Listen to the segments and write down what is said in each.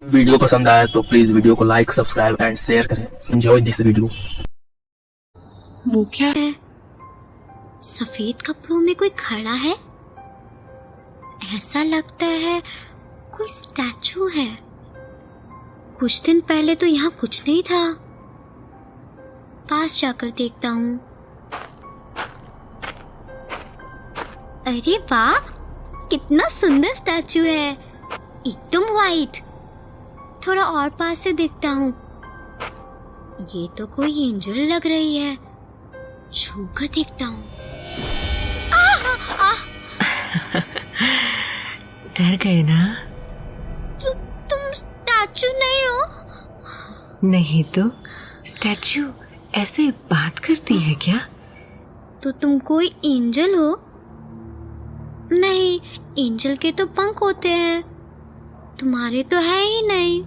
Video पसंद आया तो प्लीज वीडियो को लाइक, सब्सक्राइब एंड शेयर करें। Enjoy this video. वो क्या है? सफेद कपड़ों में कोई खड़ा है। ऐसा लगता है कोई स्टैचू है। कुछ दिन पहले तो यहाँ कुछ नहीं था। पास जाकर देखता हूँ। अरे वाह, कितना सुंदर स्टैचू है, एकदम वाइट। थोड़ा और पास से देखता हूँ। ये तो कोई एंजल लग रही है। छू कर देखता हूँ। डर गए ना? तुम स्टैचू नहीं हो? नहीं तो स्टैचू ऐसे बात करती है क्या? तो तुम कोई एंजल हो? नहीं, एंजल के तो पंख होते हैं, तुम्हारे तो है ही नहीं।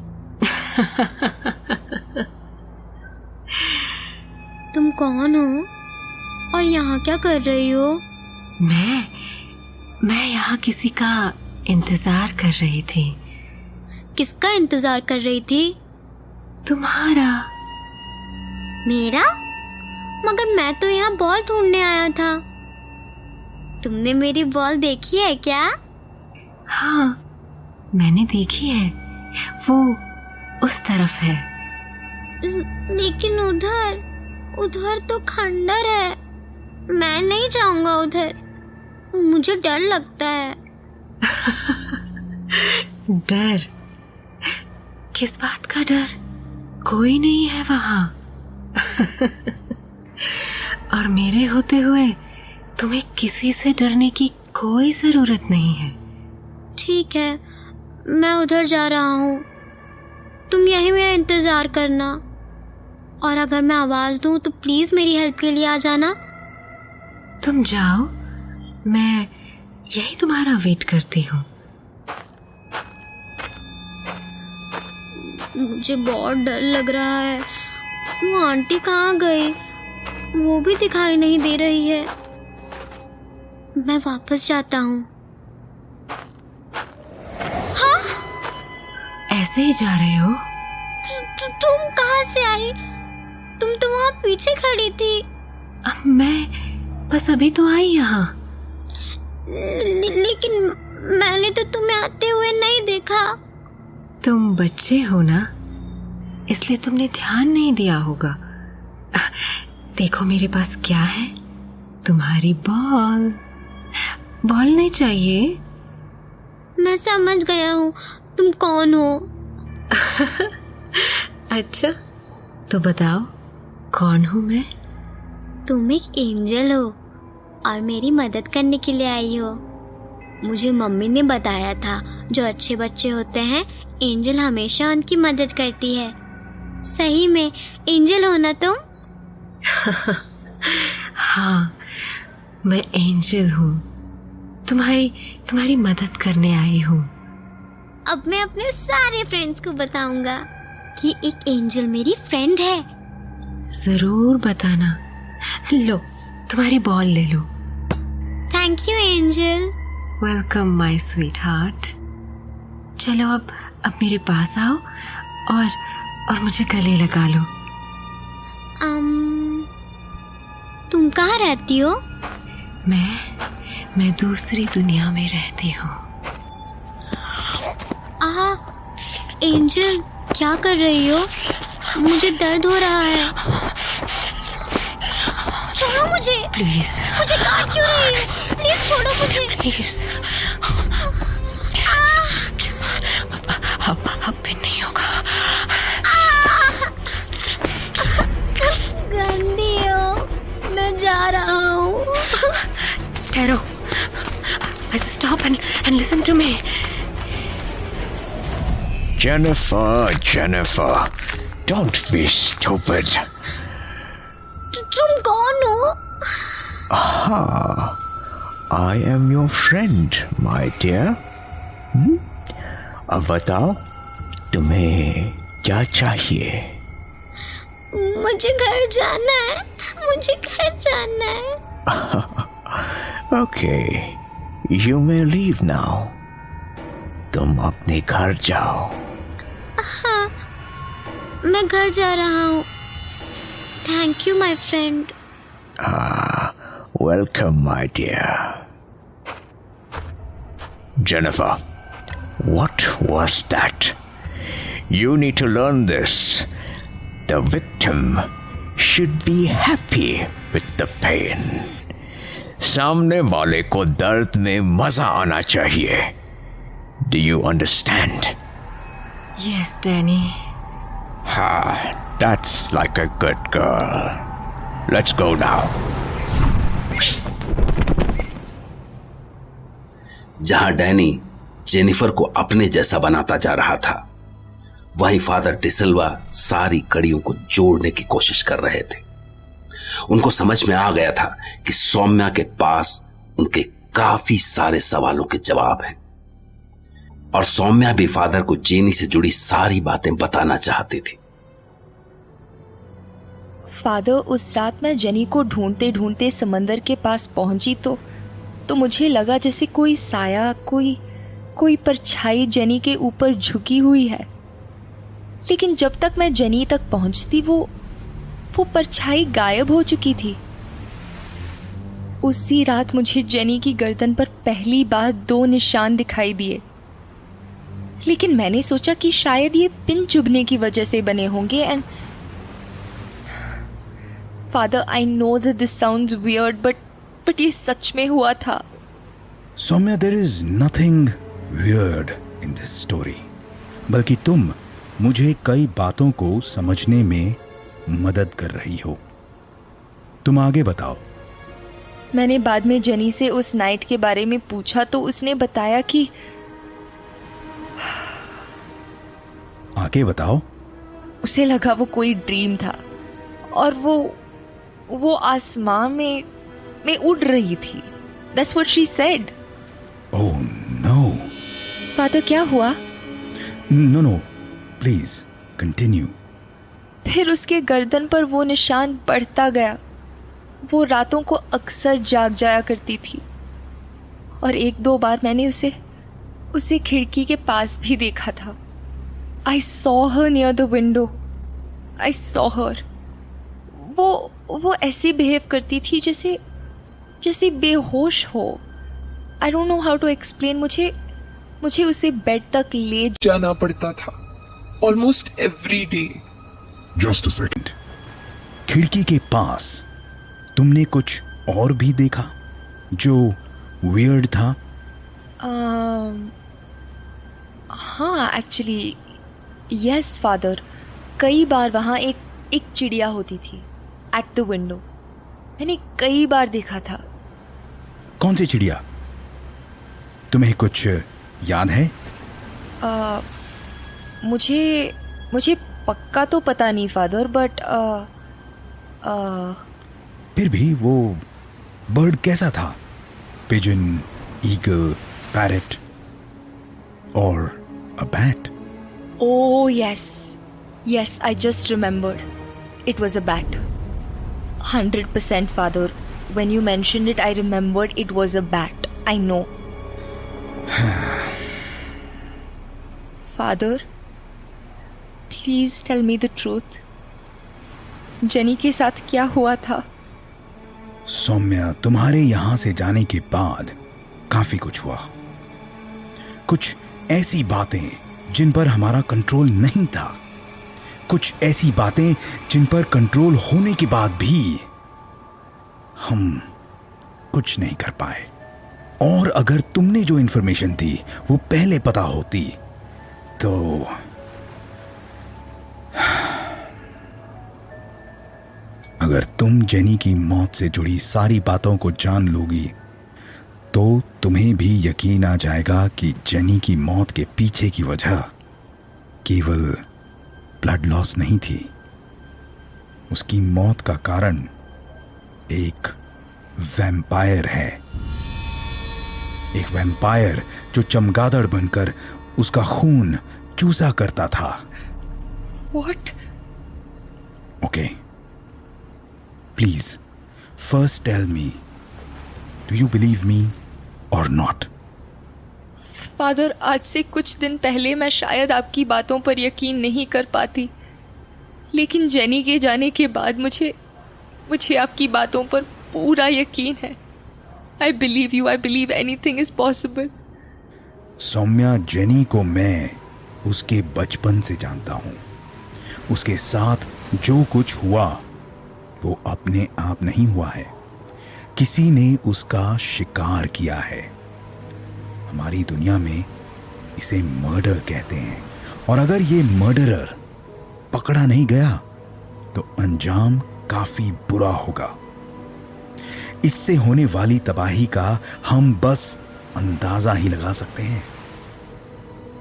तुम कौन हो और यहाँ क्या कर रही हो? मैं यहाँ किसी का इंतजार कर रही थी। किसका इंतजार कर रही थी? तुम्हारा। मेरा? मगर मैं तो यहाँ बॉल ढूंढने आया था। तुमने मेरी बॉल देखी है क्या? हाँ, मैंने देखी है। वो उस तरफ है। लेकिन उधर तो खंडर है। मैं नहीं जाऊंगा उधर, मुझे डर लगता है। डर? किस बात का डर? कोई नहीं है वहां। और मेरे होते हुए तुम्हें किसी से डरने की कोई जरूरत नहीं है। ठीक है, मैं उधर जा रहा हूँ। तुम यहीं मेरा इंतजार करना, और अगर मैं आवाज दूं तो प्लीज मेरी हेल्प के लिए आ जाना। तुम जाओ, मैं यही तुम्हारा वेट करती हूँ। मुझे बहुत डर लग रहा है। वो आंटी कहाँ गई? वो भी दिखाई नहीं दे रही है। मैं वापस जाता हूँ। हाँ? ऐसे ही जा रहे हो? तुम कहाँ से आई? तुम तो वहाँ पीछे खड़ी थी। मैं बस अभी तो आई यहाँ। लेकिन मैंने तो तुम्हें आते हुए नहीं देखा। तुम बच्चे हो ना, इसलिए तुमने ध्यान नहीं दिया होगा। देखो मेरे पास क्या है, तुम्हारी बॉल। बॉल नहीं चाहिए? मैं समझ गया हूँ तुम कौन हो। अच्छा, तो बताओ कौन हूँ मैं? तुम एक एंजल हो और मेरी मदद करने के लिए आई हो। मुझे मम्मी ने बताया था, जो अच्छे बच्चे होते हैं एंजल हमेशा उनकी मदद करती है। सही में एंजल हो ना तुम? हाँ, मैं एंजल हूँ। तुम्हारी मदद करने आई हूँ। अब मैं अपने सारे फ्रेंड्स को बताऊंगा कि एक एंजल मेरी फ्रेंड है। जरूर बताना। लो, तुम्हारी बॉल ले लो। Thank you angel. Welcome my sweetheart. चलो अब मेरे पास आओ और मुझे गले लगा लो। तुम कहाँ रहती हो? मैं दूसरी दुनिया में रहती हूँ। एंजल, क्या कर रही हो? मुझे दर्द हो रहा है। छोड़ो मुझे। प्लीज। मुझे काट क्यों रही हो? प्लीज छोड़ो मुझे। प्लीज। अब भी नहीं होगा। गंदी हो, मैं जा रहा हूँ। ठहरो। Stop and listen to me. Jennifer, don't be stupid. तुम कौन हो? I am your friend, my dear. अब बताओ, तुम्हें क्या चाहिए? मुझे घर जाना है। मुझे घर जाना है। Okay, you may leave now. तुम अपने घर जाओ। मैं घर जा रहा हूँ। Thank you my friend. Welcome, my dear. Jennifer, what was that? You need to learn this. The victim should be happy with the pain. सामने वाले को दर्द में मजा आना चाहिए. Do you understand? Yes, Danny. That's like a good girl. Let's go now. जहां Danny Jennifer को अपने जैसा बनाता जा रहा था, वहीं फादर डिसिल्वा सारी कड़ियों को जोड़ने की कोशिश कर रहे थे। उनको समझ में आ गया था कि सौम्या के पास उनके काफी सारे सवालों के जवाब हैं और सौम्या भी फादर को जेनी से जुड़ी सारी बातें बताना चाहती थी। फादर, उस रात मैं जेनी को ढूंढते ढूंढते समंदर के पास पहुंची तो मुझे लगा जैसे कोई साया, कोई परछाई जेनी के ऊपर झुकी हुई है। लेकिन जब तक मैं जेनी तक पहुंचती वो परछाई गायब हो चुकी थी। उसी रात मुझे जेनी की गर्दन पर पहली बार 2 निशान दिखाई दिए, लेकिन मैंने सोचा कि शायद ये पिन चुभने की वजह से बने होंगे। And father, I know that this sounds weird, but ये सच में हुआ था। Saumya, there is nothing weird in this story. बल्कि तुम मुझे कई बातों को समझने में मदद कर रही हो। तुम आगे बताओ। मैंने बाद में जेनी से उस नाइट के बारे में पूछा तो उसने बताया कि आगे बताओ। उसे लगा वो कोई ड्रीम था और वो आसमां में उड़ रही थी। That's what she said. Oh no. Father, क्या हुआ? No, please continue. फिर उसके गर्दन पर वो निशान बढ़ता गया। वो रातों को अक्सर जाग जाया करती थी और 1-2 बार मैंने उसे खिड़की के पास भी देखा था। I saw her near the window. I saw her. वो ऐसे बिहेव करती थी जैसे बेहोश हो। I don't know how to explain. मुझे उसे बेड तक ले जाना पड़ता था almost every day. Just a second. खिड़की के पास तुमने कुछ और भी देखा जो weird था? हाँ, एक्चुअली यस फादर। कई बार वहां एक चिड़िया होती थी एट द विंडो। मैंने कई बार देखा था। कौन सी चिड़िया? तुम्हें कुछ याद है? मुझे पक्का तो पता नहीं फादर, बट फिर भी वो बर्ड कैसा था? पिजन, ईगल, पैरेट और a bat? Oh, yes, I just remembered. It was a bat. 100% father. When you mentioned it, I remembered it was a bat. I know. Father, please tell me the truth. Jenny के साथ क्या हुआ था? सौम्या, तुम्हारे यहां से जाने के बाद काफी कुछ हुआ। कुछ ऐसी बातें जिन पर हमारा कंट्रोल नहीं था, कुछ ऐसी बातें जिन पर कंट्रोल होने के बाद भी हम कुछ नहीं कर पाए। और अगर तुमने जो इंफॉर्मेशन दी वो पहले पता होती तो अगर तुम जेनी की मौत से जुड़ी सारी बातों को जान लोगी तो तुम्हें भी यकीन आ जाएगा कि जेनी की मौत के पीछे की वजह केवल ब्लड लॉस नहीं थी। उसकी मौत का कारण एक वैम्पायर है। एक वैम्पायर जो चमगादड़ बनकर उसका खून चूसा करता था। What? Okay. Please, first tell me, do you believe me or not? Father, आज से कुछ दिन पहले मैं शायद आपकी बातों पर यकीन नहीं कर पाती, लेकिन जेनी के जाने के बाद मुझे आपकी बातों पर पूरा यकीन है। I believe you. I believe anything is possible. Soumya, Jenny को मैं उसके बचपन से जानता हूं। उसके साथ जो कुछ हुआ वो अपने आप नहीं हुआ है, किसी ने उसका शिकार किया है। हमारी दुनिया में इसे मर्डर कहते हैं, और अगर ये मर्डरर पकड़ा नहीं गया तो अंजाम काफी बुरा होगा। इससे होने वाली तबाही का हम बस अंदाजा ही लगा सकते हैं।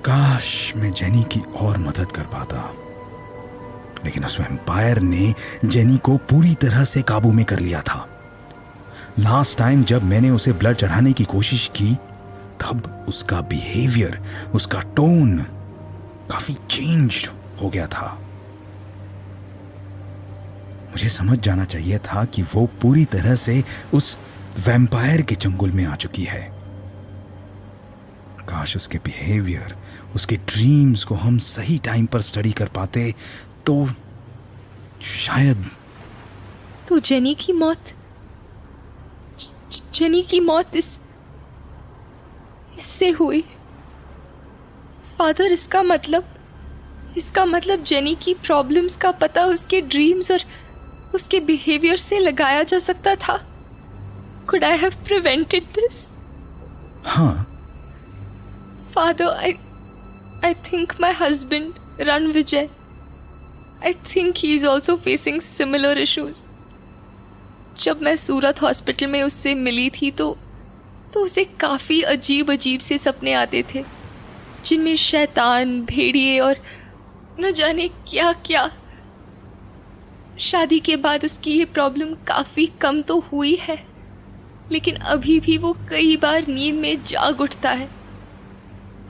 काश मैं जेनी की और मदद कर पाता, लेकिन उस वैम्पायर ने जेनी को पूरी तरह से काबू में कर लिया था। लास्ट टाइम जब मैंने उसे ब्लड चढ़ाने की कोशिश की, तब उसका बिहेवियर, उसका टोन काफी चेंज हो गया था। मुझे समझ जाना चाहिए था कि वो पूरी तरह से उस वैम्पायर के चंगुल में आ चुकी है। काश उसके बिहेवियर, उसके ड्रीम्स को हम सही टाइम पर स्टडी कर पाते तो शायद। तो जेनी की मौत इससे हुई। फादर, इसका मतलब जेनी की प्रॉब्लम्स का पता उसके ड्रीम्स और उसके बिहेवियर से लगाया जा सकता था। Could I have prevented this? हाँ। Father, I think my husband, Ranvijay, I think he is also facing similar issues. जब मैं सूरत हॉस्पिटल में उससे मिली थी तो उसे काफी अजीब से सपने आते थे, जिनमें शैतान, भेड़िए और न जाने क्या क्या। शादी के बाद उसकी ये प्रॉब्लम काफी कम तो हुई है, लेकिन अभी भी वो कई बार नींद में जाग उठता है।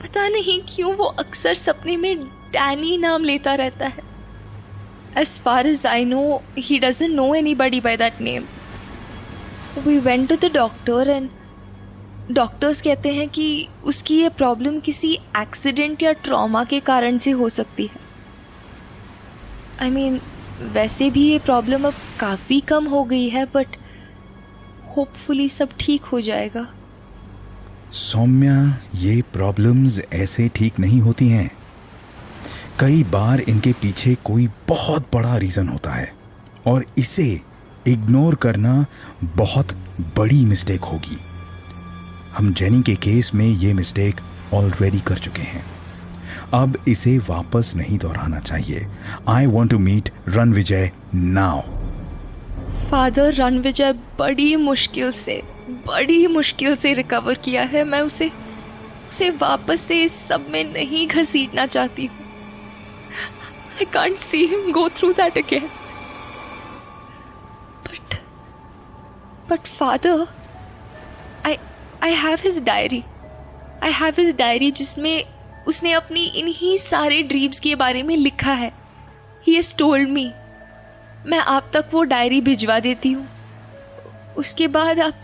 पता नहीं क्यों वो अक्सर सपने में डैनी नाम लेता रहता है। As far as I know, he doesn't know anybody by that name. We went to the doctor and doctors कहते हैं कि उसकी ये प्रॉब्लम किसी एक्सीडेंट या ट्रॉमा के कारण से हो सकती है। I mean, वैसे भी ये प्रॉब्लम अब काफी कम हो गई है, बट होपफुली सब ठीक हो जाएगा। सौम्या, ये प्रॉब्लम्स ऐसे ठीक नहीं होती हैं। कई बार इनके पीछे कोई बहुत बड़ा रीजन होता है, और इसे इग्नोर करना बहुत बड़ी मिस्टेक होगी। हम जेनी के केस में ये मिस्टेक ऑलरेडी कर चुके हैं। अब इसे वापस नहीं दोहराना चाहिए। I want to meet Ranvijay now. Father, Ranvijay बड़ी मुश्किल से रिकवर किया है। मैं उसे वापस से इस सब में नहीं घसीटना चाहती हूँ। I can't see him go through that again. But father, I have his diary. जिसमें उसने अपनी इन्हीं सारे ड्रीम्स के बारे में लिखा है। He has told me. मैं आप तक वो डायरी भिजवा देती हूँ। उसके बाद आप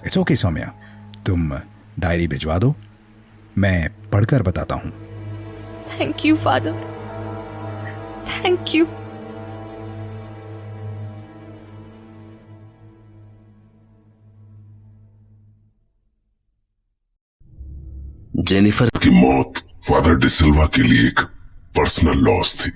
इट्स ओके सौम्या, तुम डायरी भिजवा दो, मैं पढ़कर बताता हूँ। Thank you father, thank you. Jennifer की मौत फादर डिसिल्वा के लिए एक पर्सनल लॉस थी।